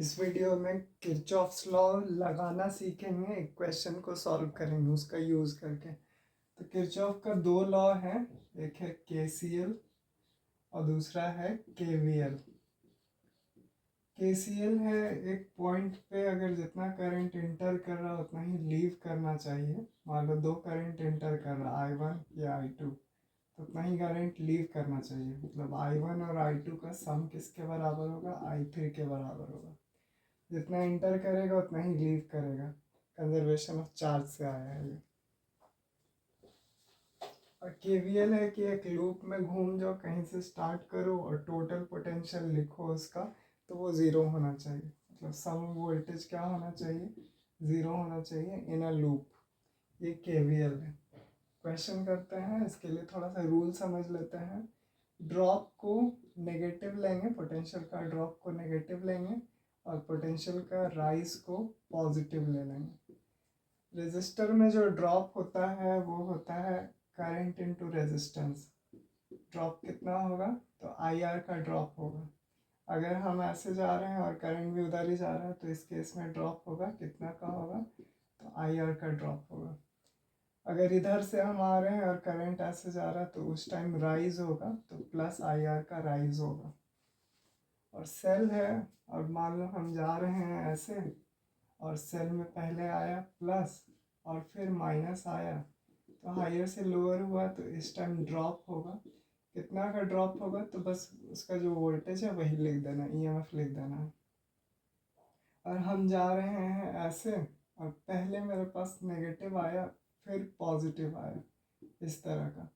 इस वीडियो में Kirchhoff's law लगाना सीखेंगे, एक क्वेश्चन को सॉल्व करेंगे उसका यूज़ करके। तो किरचॉफ का दो लॉ है, एक है केसीएल और दूसरा है केवीएल। केसीएल है एक पॉइंट पे अगर जितना करंट इंटर कर रहा है उतना ही लीव करना चाहिए। मान लो दो करंट इंटर कर रहा है I1 या I2, तो उतना ही करंट लीव करना चाहिए। मतलब I1 और I2 का सम किसके बराबर होगा? I3 के बराबर होगा। जितना इंटर करेगा उतना ही लीव करेगा। कंजर्वेशन ऑफ चार्ज से आया है ये। और केवीएल है कि एक लूप में घूम जाओ, कहीं से स्टार्ट करो और टोटल पोटेंशियल लिखो उसका, तो वो ज़ीरो होना चाहिए। मतलब सम वोल्टेज क्या होना चाहिए? ज़ीरो होना चाहिए इन अ लूप। ये केवीएल है। क्वेश्चन करते हैं, इसके लिए थोड़ा सा रूल समझ लेते हैं। ड्रॉप को नेगेटिव लेंगे, पोटेंशियल का ड्रॉप को नेगेटिव लेंगे और पोटेंशियल का राइज को पॉजिटिव ले लेंगे। रेजिस्टर में जो ड्रॉप होता है वो होता है करंट इनटू रेजिस्टेंस। ड्रॉप कितना होगा? तो IR का ड्रॉप होगा। अगर हम ऐसे जा रहे हैं और करंट भी उधर ही जा रहा है तो इस केस में ड्रॉप होगा, कितना का होगा? तो IR का ड्रॉप होगा। अगर इधर से हम आ रहे हैं और करंट ऐसे जा रहा है तो उस टाइम राइज होगा, तो प्लस IR का राइज होगा। और सेल है और मान लो हम जा रहे हैं ऐसे और सेल में पहले आया प्लस और फिर माइनस आया, तो हायर से लोअर हुआ तो इस टाइम ड्रॉप होगा। कितना का ड्रॉप होगा? तो बस उसका जो वोल्टेज है वही लिख देना, EMF लिख देना है। और हम जा रहे हैं ऐसे और पहले मेरे पास नेगेटिव आया फिर पॉजिटिव आया, इस तरह का,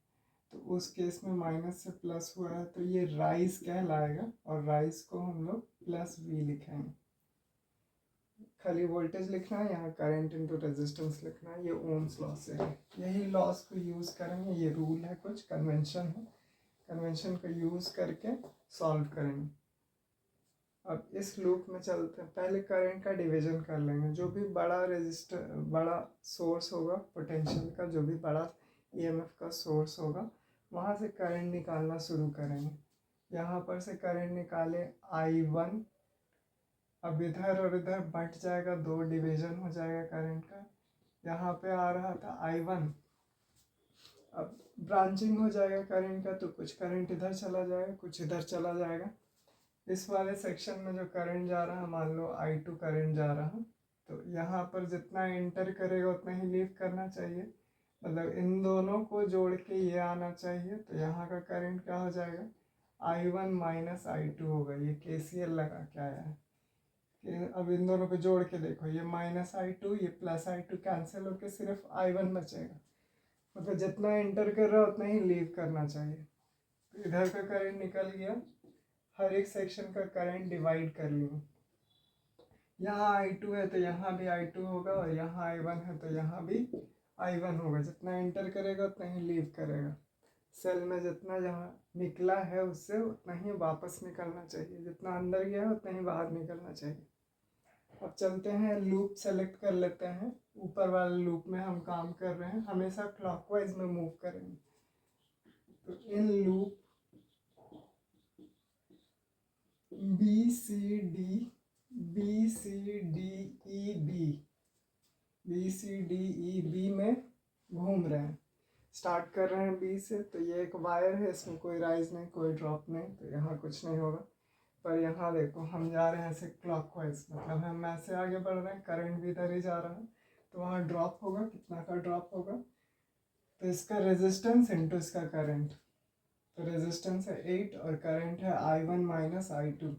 तो उस केस में माइनस से प्लस हुआ है तो ये राइज कहलाएगा और राइज को हम लोग प्लस V लिखेंगे। खाली वोल्टेज लिखना है, यहाँ करंट इनटू रेजिस्टेंस लिखना है। ये ओम्स लॉ से है। यही लॉस को यूज़ करेंगे, ये रूल है, कुछ कन्वेंशन है, कन्वेंशन को यूज़ करके सॉल्व करेंगे। अब इस लूप में चलते हैं। पहले करंट का डिवीजन कर लेंगे। जो भी बड़ा रेजिस्टर, बड़ा सोर्स होगा पोटेंशियल का, जो भी बड़ा EMF का सोर्स होगा, वहाँ से करंट निकालना शुरू करेंगे। यहाँ पर से करंट निकाले I1। अब इधर और इधर बट जाएगा, दो डिवीजन हो जाएगा करंट का। यहाँ पे आ रहा था I1, अब ब्रांचिंग हो जाएगा करंट का, तो कुछ करंट इधर चला जाएगा, कुछ इधर चला जाएगा। इस वाले सेक्शन में जो करंट जा रहा है, मान लो I2 करंट जा रहा है, तो यहाँ पर जितना एंटर करेगा उतना ही लीव करना चाहिए। मतलब इन दोनों को जोड़ के ये आना चाहिए, तो यहाँ का करंट क्या हो जाएगा? I1 माइनस I2 होगा। ये KCL लगा के आया है कि अब इन दोनों को जोड़ के देखो, ये माइनस I2 ये प्लस I2 कैंसिल होकर सिर्फ I1 बचेगा। मतलब जितना एंटर कर रहा है उतना ही लीव करना चाहिए। तो इधर का करंट निकल गया, हर एक सेक्शन का करंट डिवाइड कर लिया। यहाँ I2 है तो यहाँ भी I2 होगा और यहाँ I1 है तो यहाँ भी I1 होगा। जितना एंटर करेगा उतना ही लीव करेगा। सेल में जितना जहाँ निकला है उससे उतना ही वापस निकलना चाहिए, जितना अंदर गया है उतना ही बाहर निकलना चाहिए। अब चलते हैं, लूप सेलेक्ट कर लेते हैं। ऊपर वाले लूप में हम काम कर रहे हैं, हमेशा क्लॉकवाइज में मूव करेंगे। तो इन लूप BCD BCDEB में घूम रहे हैं। स्टार्ट कर रहे हैं B से, तो ये एक वायर है, इसमें कोई राइज नहीं कोई ड्रॉप नहीं, तो यहाँ कुछ नहीं होगा। पर यहाँ देखो हम जा रहे हैं ऐसे क्लॉकवाइज, मतलब हम ऐसे आगे बढ़ रहे हैं, करंट भी इधर ही जा रहा है, तो वहाँ ड्रॉप होगा। कितना का ड्रॉप होगा? तो इसका रेजिस्टेंस इंटू इसका करंट, तो रेजिस्टेंस है 8 और करंट है I1 माइनस I2।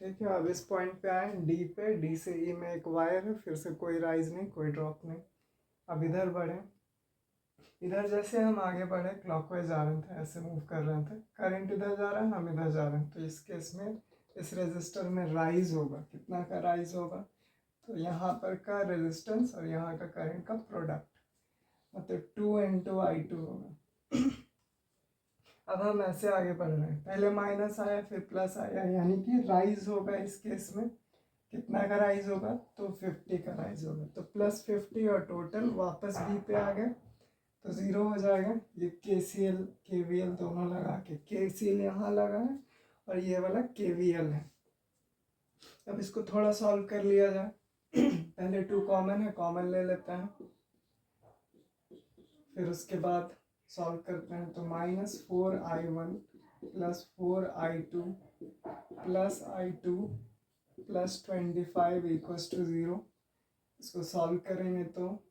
ठीक है, अब इस पॉइंट पे आए D पे, D से E में एक वायर है, फिर से कोई राइज नहीं कोई ड्रॉप नहीं। अब इधर बढ़े, इधर जैसे हम आगे बढ़े क्लॉकवाइज जा रहे थे, ऐसे मूव कर रहे थे, करंट इधर जा रहा है हम इधर जा रहे हैं, तो इस केस में इस रेजिस्टर में राइज होगा। कितना का राइज होगा? तो यहाँ पर का रेजिस्टेंस और यहाँ का करंट का प्रोडक्ट, मतलब 2 इंटू I2 होगा। अब हम ऐसे आगे बढ़ रहे हैं, पहले माइनस आया फिर प्लस आया, यानी कि राइज होगा। इस केस में कितना का राइज होगा? तो 50 का राइज होगा। तो प्लस 50 और टोटल वापस B पे आ गए, तो ज़ीरो हो जाएगा। ये KCL KVL दोनों लगा के, KCL यहाँ लगा है और ये वाला KVL है। अब इसको थोड़ा सॉल्व कर लिया जाए। पहले 2 कॉमन है, कॉमन ले लेते हैं, फिर उसके बाद सॉल्व करते हैं। तो -4i1 plus 4i2 plus i2 plus 25 equals to 0। इसको सॉल्व करेंगे तो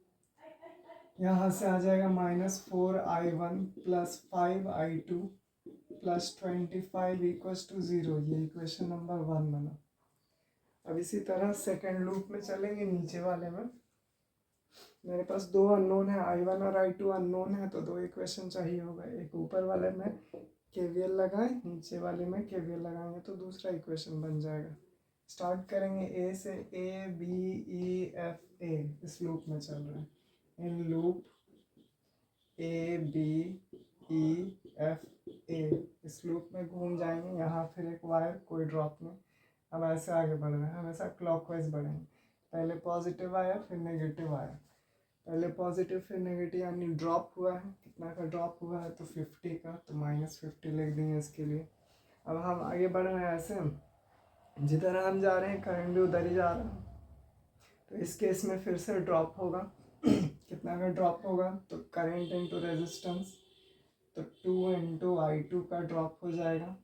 यहाँ से आ जाएगा -4i1 plus 5i2 plus 25 equals to 0। ये इक्वेशन नंबर 1 बना। अब इसी तरह सेकेंड लूप में चलेंगे। नीचे वाले में मेरे पास 2 अननोन है, i1 और i2 अननोन है, तो 2 इक्वेशन चाहिए होगा। एक ऊपर वाले में केवीएल लगाएं, नीचे वाले में केवीएल लगाएंगे तो दूसरा इक्वेशन बन जाएगा। स्टार्ट करेंगे ए से। ए बी ई एफ ए इस लूप में चल रहा है। In loop A B E F A इस लूप में घूम जाएंगे। यहाँ फिर एक वायर, कोई ड्रॉप नहीं। अब ऐसे आगे बढ़ रहे हैं, हमेशा क्लॉकवाइज बढ़ेंगे। पहले पॉजिटिव आया, फिर नेगेटिव आया। पहले पॉजिटिव फिर नेगेटिव, यानी ड्रॉप हुआ है। कितना का ड्रॉप हुआ है? तो 50 का, तो -50 लिख देंगे इसके लिए। अब हम आगे बढ़ रहे हैं ऐसे, जिधर हम जा रहे हैं करंट भी उधर ही जा रहा है। तो इस केस में फिर से ड्रॉप होगा। कितना का ड्रॉप होगा? तो करंट इंटू रेजिस्टेंस, तो 2 इंटू i2 का ड्रॉप हो जाएगा।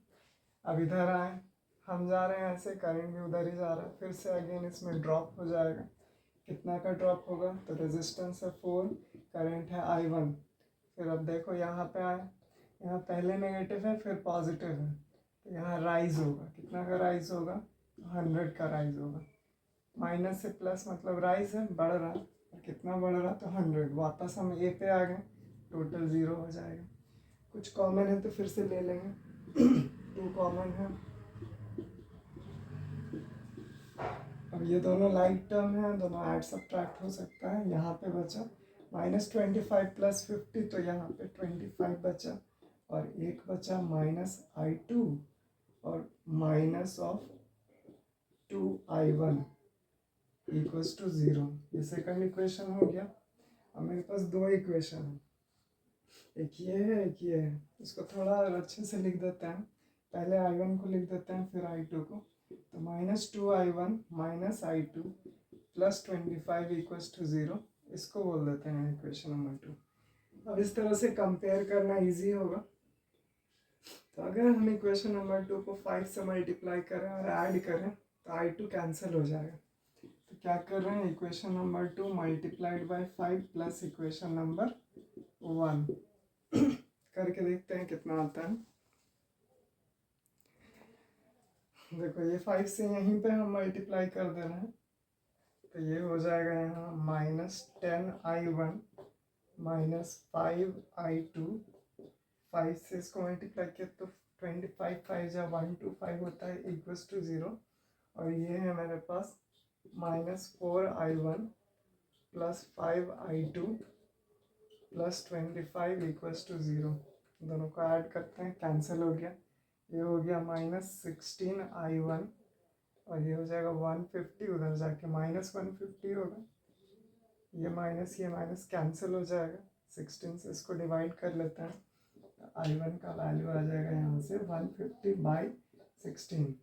अब इधर आए, हम जा रहे हैं ऐसे, करंट भी उधर ही जा रहा है। फिर से अगेन इसमें ड्रॉप हो जाएगा। कितना का ड्रॉप होगा? तो रेजिस्टेंस है 4, करंट है i1। फिर अब देखो यहाँ पे आए, यहाँ पहले नेगेटिव है फिर पॉजिटिव है, तो यहाँ राइज होगा। कितना का राइज होगा? 100 का राइज होगा। माइनस से प्लस मतलब राइज है, बढ़ रहा है। और कितना बढ़ रहा? तो 100। वापस हम ए पे आ गए, टोटल 0 हो जाएगा। कुछ कॉमन है तो फिर से ले लेंगे। 2 कॉमन है। अब ये दोनों लाइक टर्म है, दोनों ऐड सब्ट्रैक्ट हो सकता है। यहाँ पे बचा -25 प्लस 50, तो यहाँ पे 25 बचा, और एक बचा -i2 और minus of 2i1 equals to 0। ये सेकंड इक्वेशन हो गया। अब मेरे पास 2 इक्वेशन है, एक ये है एक ये है। इसको थोड़ा अच्छे से लिख देते हैं। पहले i1 को लिख देते हैं, फिर i2 को। तो -2i1 -i2 plus 25 equals to 0, इसको बोल देते हैं इक्वेशन नंबर 2। अब इस तरह से कंपेयर करना इजी होगा। तो अगर हम इक्वेशन नंबर 2 को 5 से मल्टीप्लाई करें और ऐड करें तो i2 कैंसिल हो जाएगा। तो क्या कर रहे हैं? Equation number 2 multiplied by 5 plus equation number 1 करके देखते हैं कितना आता है। देखो ये 5 से यहीं पे हम मल्टीप्लाई कर दे रहे हैं, तो ये हो जाएगा यहाँ -10i1 -5i2। 5 से इसको मल्टीप्लाई किया तो 25 5 या 125 होता है इक्वल्स टू 0। और ये है मेरे पास -4i1 plus 5i2 plus 25 equals to 0। दोनों को ऐड करते हैं, कैंसिल हो गया। ये हो गया -16i1 और ये हो जाएगा 150, उधर जाके -150 होगा। ये माइनस कैंसिल हो जाएगा। 16 से इसको डिवाइड कर लेते हैं, i1 का वैल्यू आ जाएगा यहाँ से 150/16।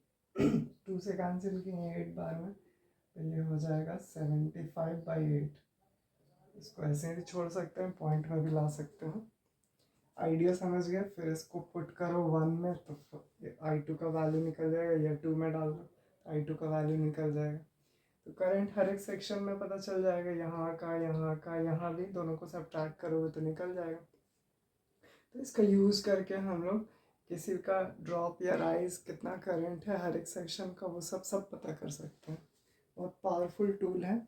2 से कैंसिल किए 8 बार में, तो ये हो जाएगा 75/8। इसको ऐसे ही छोड़ सकते हैं, पॉइंट में भी ला सकते हैं। आइडिया समझ गए? फिर इसको पुट करो 1 में, तो i2 का वैल्यू निकल जाएगा, या 2 में डाल दो i2 का वैल्यू निकल जाएगा। तो करंट हर एक सेक्शन में पता चल जाएगा, यहाँ का, यहाँ भी, दोनों को सब्ट्रैक्ट करोगे तो निकल जाएगा। तो इसका यूज़ करके हम लोग किसी का ड्रॉप या राइज, कितना करंट है हर एक सेक्शन का, वो सब पता कर सकते हैं। बहुत पावरफुल टूल है।